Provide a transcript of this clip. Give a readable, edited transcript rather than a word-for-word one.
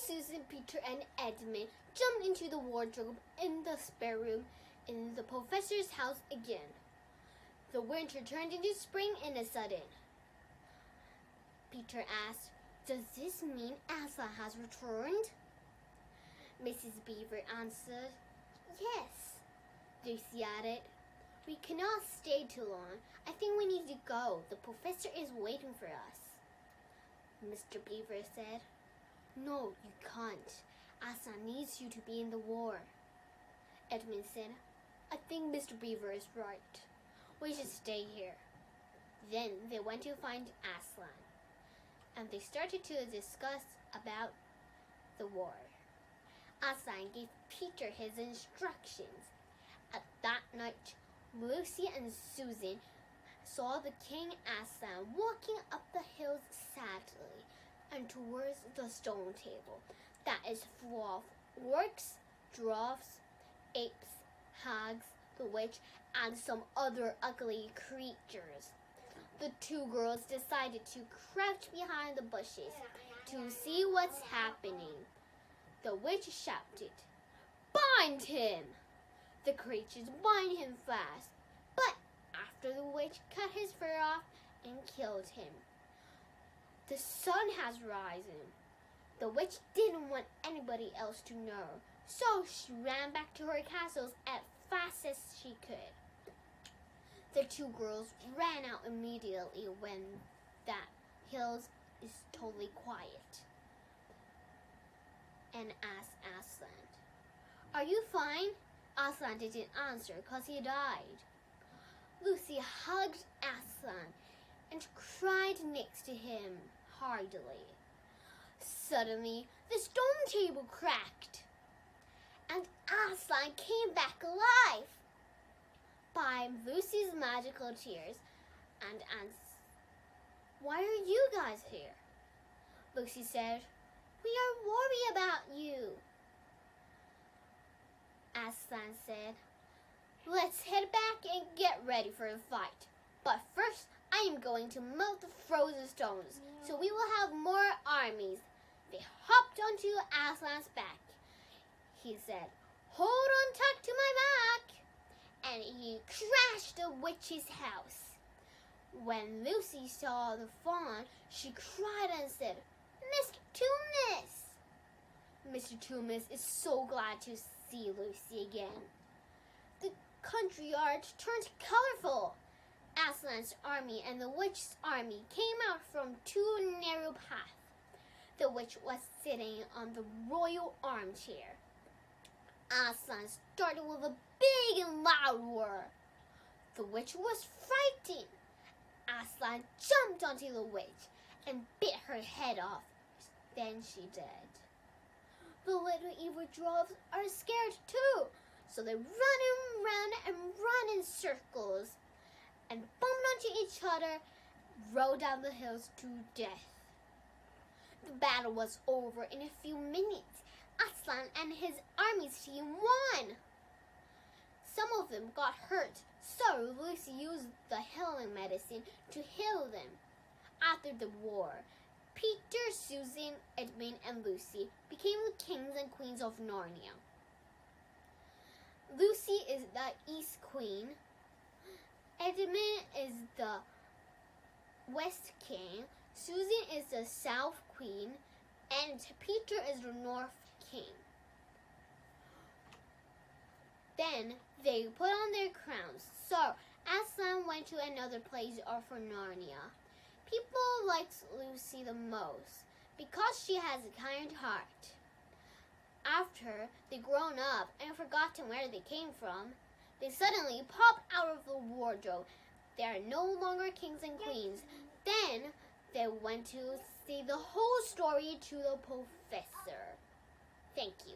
Susan, Peter, and Edmund jumped into the wardrobe in the spare room in the professor's house again. The winter turned into spring in a sudden. Peter asked, "Does this mean Aslan has returned?" Mrs. Beaver answered, "Yes." Lucy added, "We cannot stay too long. I think we need to go. The professor is waiting for us." Mr. Beaver said, "No, you can't. Aslan needs you to be in the war." Edmund said, "I think Mr. Beaver is right. We should stay here." Then they went to find Aslan, and they started to discuss about the war. Aslan gave Peter his instructions. At that night, Lucy and Susan saw the King Aslan walking up the hills sadly and towards the stone table that is full of orcs, dwarfs, apes, hags, the witch, and some other ugly creatures. The two girls decided to crouch behind the bushes to see what's happening. The witch shouted, "Bind him!" The creatures bind him fast, but after the witch cut his fur off and killed him. The sun has risen. The witch didn't want anybody else to know, so she ran back to her castles as fast as she could. The two girls ran out immediately when that hills is totally quiet, and asked Aslan, "Are you fine?" Aslan didn't answer because he died. Lucy hugged Aslan and cried next to him heartily. Suddenly, the stone table cracked, and Aslan came back alive. By Lucy's magical tears and asked, "Why are you guys here?" Lucy said, "We are worried about you." Aslan said, "Let's head back and get ready for the fight. But first, I am going to melt the frozen stones, so we will have more armies." They hopped onto Aslan's back. He said, "Hold on tight to my back," and he crashed the witch's house. When Lucy saw the fawn, she cried and said, "Mr. Toomus!" Mr. Toomus is so glad to see Lucy again. The country yard turned colorful. Aslan's army and the witch's army came out from two narrow paths. The witch was sitting on the royal armchair. Aslan started with a big and loud roar. The witch was frightened. Aslan jumped onto the witch and bit her head off. Then she died. The little evil dwarfs are scared too, so they run around and run in circles and bump onto each other, roll down the hills to death. The battle was over in a few minutes. Aslan and his army's team won. Some of them got hurt, so Lucy used the healing medicine to heal them. After the war, Peter, Susan, Edmund, and Lucy became the kings and queens of Narnia. Lucy is the East Queen. Edmund is the West King. Susan is the South Queen. And Peter is the North King. Then they put on their crowns. So Aslan went to another place for Narnia. People liked Lucy the most because she has a kind heart. After they grown up and forgotten where they came from, they suddenly pop out of the wardrobe. They are no longer kings and queens. Then they went to say the whole story to the professor. Thank you.